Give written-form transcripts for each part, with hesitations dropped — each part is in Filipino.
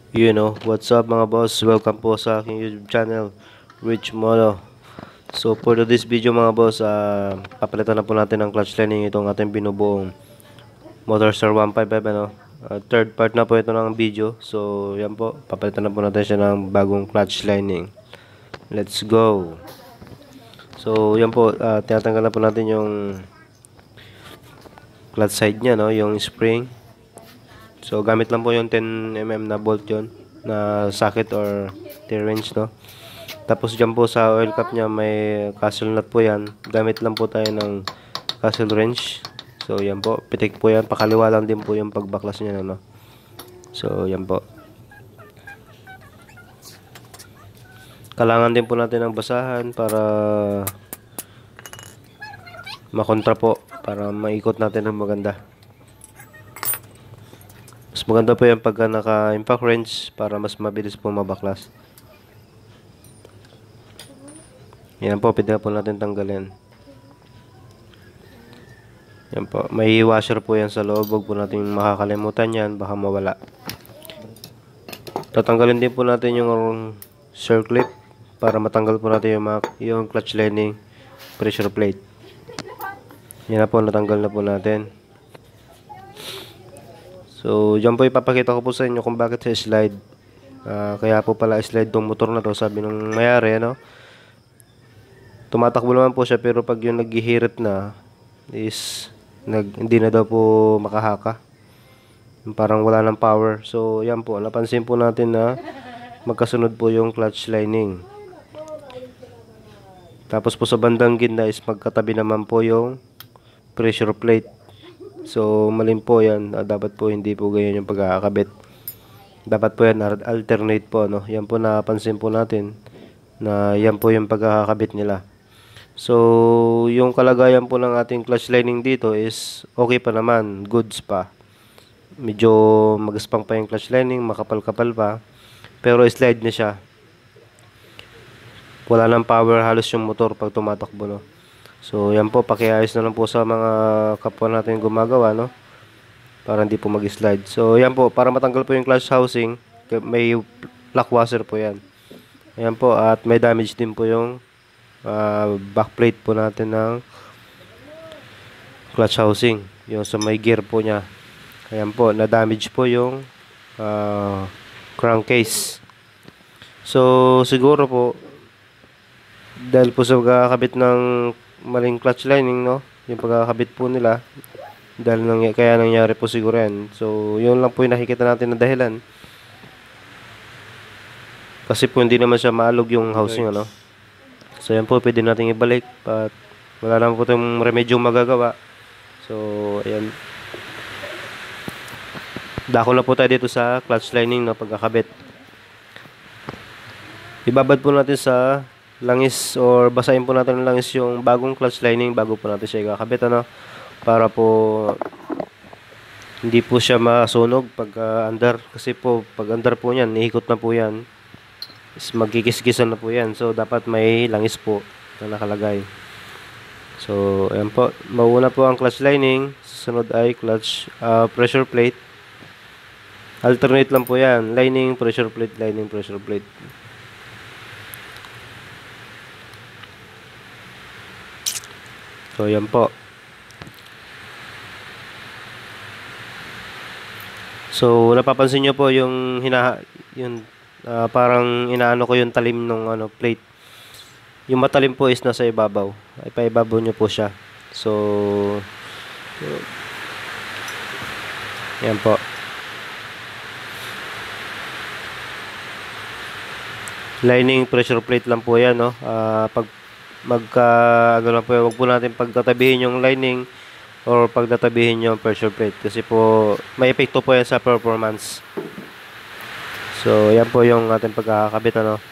What's up mga boss? Welcome po sa aking YouTube channel, Rich Moto. So for this video mga boss, papalitan na po natin ng clutch lining itong ating binubuong Motorstar 155 ano. Third part na po ito ng video. So yan po, papalitan na po natin siya ng bagong clutch lining. Let's go. So yan po, tinatanggal na po natin yung clutch side niya, no, yung spring. So gamit lang po yung 10mm na bolt yon na socket or T-wrench, no. Tapos dyan po sa oil cap nya may castle nut po yan. Gamit lang po tayo ng castle wrench. So yan po, pitik po yan. Pakaliwa lang din po yung pagbaklas nya, no. So yan po. Kailangan din po natin ng basahan para makontra po, para maikot natin ng maganda. Mas maganda po yan pagka naka-impact wrench para mas mabilis po mabaklas. Yan po, pwede na po natin tanggalin. Yan po, may washer po yan sa loob. Huwag po natin makakalimutan yan, baka mawala. Tatanggalin din po natin yung circlip para matanggal po natin yung clutch lining pressure plate. Yan na po, natanggal na po natin. So, dyan po ipapakita ko po sa inyo kung bakit sa slide. Kaya po pala slide tong motor na to, sabi nung mayari, ano. Tumatakbo naman po siya, pero pag yung naghihirit na is hindi na daw po makahaka. Parang wala ng power. So, yan po, napansin po natin na magkasunod po yung clutch lining. Tapos po sa bandang gitna is magkatabi naman po yung pressure plate. So, malim po yan. Dapat po hindi po ganyan yung pagkakabit. Dapat po yan alternate po, no? Yan po napansin po natin na yan po yung pagkakabit nila. So, yung kalagayan po ng ating clutch lining dito is okay pa naman. Goods pa. Medyo magaspang pa yung clutch lining. Makapal-kapal pa. Pero slide na siya. Wala ng power halos yung motor pag tumatakbo, no? So, yan po, pakiayos na lang po sa mga kapwa natin gumagawa, no? Para hindi po mag-slide. So, yan po, para matanggal po yung clutch housing, may lock washer po yan. Ayan po, at may damage din po yung backplate po natin ng clutch housing. Yung sa may gear po niya. Ayan po, na-damage po yung crankcase. So, siguro po, dahil po sa pagkakabit ng maling clutch lining, no, yung pagkakabit po nila, dahil kaya nangyari po siguro yan. So yun lang po yung nakikita natin na dahilan, kasi po hindi naman siya maalog yung housing, ano. So yan po, pwede natin ibalik at wala naman po itong remedyo magagawa. So ayan, dako na po tayo dito sa clutch lining, no, pagkakabit. Ibabad po natin sa langis or basahin po natin ng langis yung bagong clutch lining bago po natin siya ikakabit, ano, para po hindi po siya masunog pag under, kasi po pag under po niyan, iikot na po yan, is magkikis-kisan na po yan. So dapat may langis po na nakalagay. So ayan po, mauna po ang clutch lining, susunod ay clutch pressure plate. Alternate lang po yan, lining, pressure plate, lining, pressure plate. So, yan po. So, napapansin nyo po yung parang inaano ko yung talim ng plate. Yung matalim po is nasa ibabaw. Ay, paibabaw nyo po siya. So, yan po. Lining, pressure plate lang po yan, no. Pag ano po, wag po natin pagtatabihin yung lining or pagtatabihin yung pressure plate, kasi po may epekto po yan sa performance. So yan po yung ating pagkakabit, ano.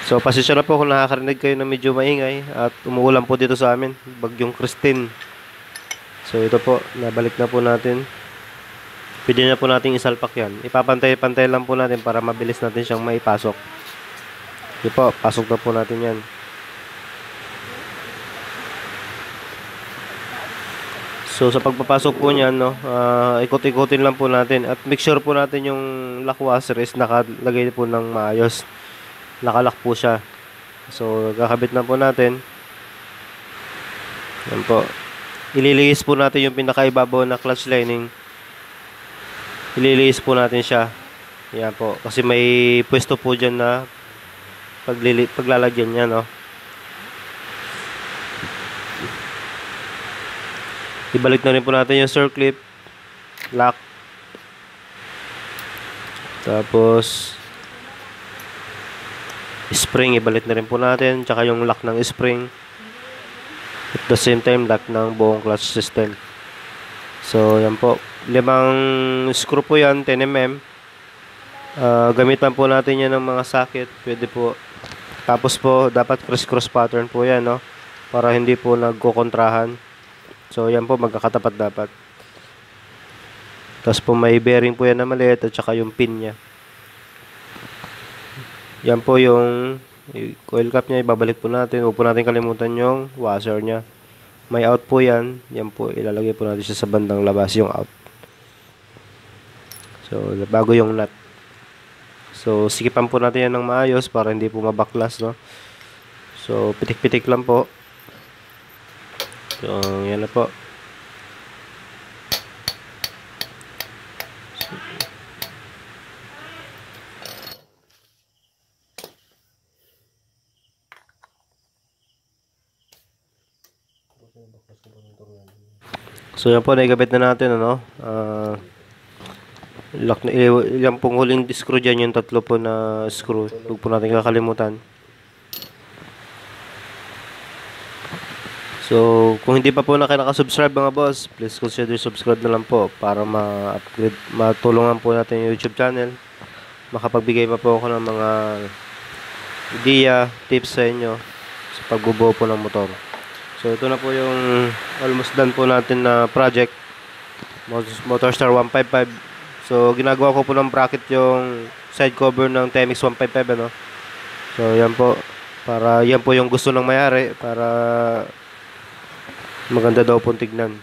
So pasensya na po kung nakakarinig kayo na medyo maingay at umuulan po dito sa amin, bagyong Christine. So ito po, nabalik na po natin. Pwede na po nating isalpak yan. Ipapantay-pantay lang po natin para mabilis natin siyang maipasok. Ito po, pasok na po natin yan. So sa pagpapasok po niyan, no, ikot-ikotin lang po natin at make sure po natin yung lock washer is nakalagay po ng maayos. Nakalock po siya. So kakabit na po natin. Yan po. Ililinis po natin yung pinakaibabaw na clutch lining. Ililinis po natin siya. Yan po. Kasi may pwesto po dyan na paglalagyan niya, no. Ibalik na rin po natin yung circlip, lock. Tapos spring ibalik na rin po natin, tsaka yung lock ng spring. At the same time lock ng buong clutch system. So yan po, 5 screw po yan, 10mm. Gamitan po natin yan ng mga socket, pwede po. Tapos po dapat criss-cross pattern po yan, no, para hindi po nagkokontrahan. So yan po, magkakatapat dapat. Tapos po may bearing po yan na maliit at saka yung pin nya. Yan po yung coil cap nya, ibabalik po natin. Huwag po natin kalimutan yung washer nya. May out po yan. Yan po, ilalagay po natin siya sa bandang labas, yung out. So bago yung nut. So sikipan po natin yan ng maayos para hindi po mabaklas, no. So pitik-pitik lang po. So, yan na po. So, yan po, naikabit na natin, ano. Lock na, yung pong huling screw dyan, yung tatlo po na screw. Huwag po natin kakalimutan. So, kung hindi pa po na kayo nakasubscribe mga boss, please consider subscribe na lang po para ma-upgrade, matulungan po natin yung YouTube channel. Makapagbigay pa po ako ng mga idea, tips sa inyo sa pagbubuo po ng motor. So, ito na po yung almost done po natin na project, Motorstar 155. So, ginagawa ko po ng bracket yung side cover ng TMX 155, ano. So, yan po. Para, yan po yung gusto ng may-ari, para maganda daw pong tignan.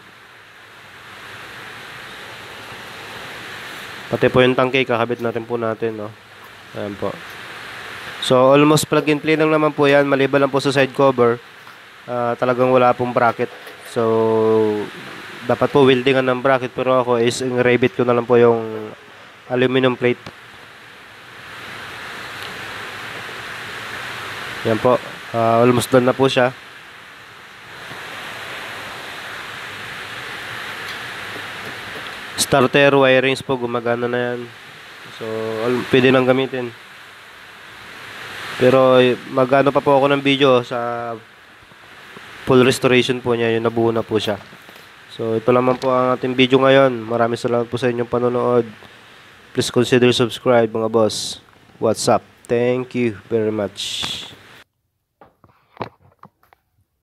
Pati po yung tangke, kakabit natin po natin, no. Ayan po. So, almost plug and play lang naman po yan. Maliban lang po sa side cover. Talagang wala pong bracket. So, dapat po weldingan ng bracket. Pero ako is, i-rebit ko na lang po yung aluminum plate. Yan po. Almost done na po siya. Starter wirings po, gumagana na yan. So, pwede nang gamitin. Pero, magano pa po ako ng video sa full restoration po niya. Yung nabuo na po siya. So, ito naman po ang ating video ngayon. Maraming salamat po sa inyong panonood. Please consider subscribe mga boss. What's up? Thank you very much.